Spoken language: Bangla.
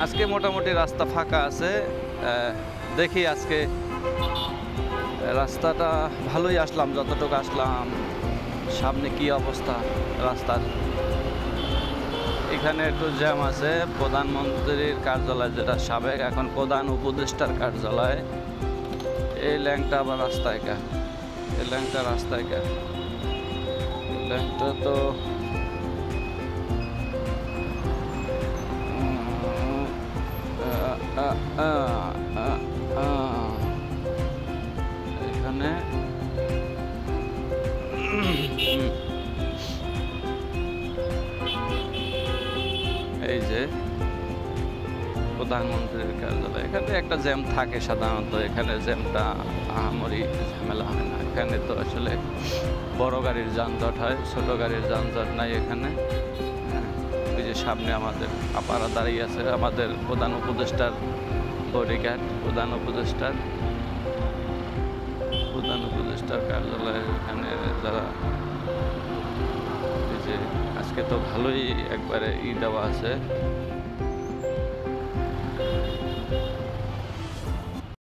আজকে মোটামুটি রাস্তা ফাঁকা আছে। দেখি আজকে রাস্তাটা ভালোই আসলাম, যতটুকু আসলাম। সামনে কি অবস্থা রাস্তার, এখানে একটু জ্যাম আছে। প্রধানমন্ত্রীর কার্যালয়, যেটা সাবেক এখন প্রধান উপদেষ্টার কার্যালয়, এই ল্যাংটা আবার রাস্তায় কা, এই ল্যাংটা রাস্তায় কা, এই ল্যাংটা তো এখানে এই যে প্রধানমন্ত্রীর কার্যালয়, এখানে একটা জ্যাম থাকে সাধারণত। এখানে জ্যামটা আহামরি ঝামেলা হয় না। এখানে তো আসলে বড় গাড়ির যানজট হয়, ছোট গাড়ির যানজট নাই এখানে। ওই যে সামনে আমাদের আপারা দাঁড়িয়ে আছে, আমাদের প্রধান উপদেষ্টার বডিগার্ড, প্রধান উপদেষ্টার কার্যালয়ের এখানে যারা, এই যে আজকে তো ভালোই একবারে দেওয়া আছে।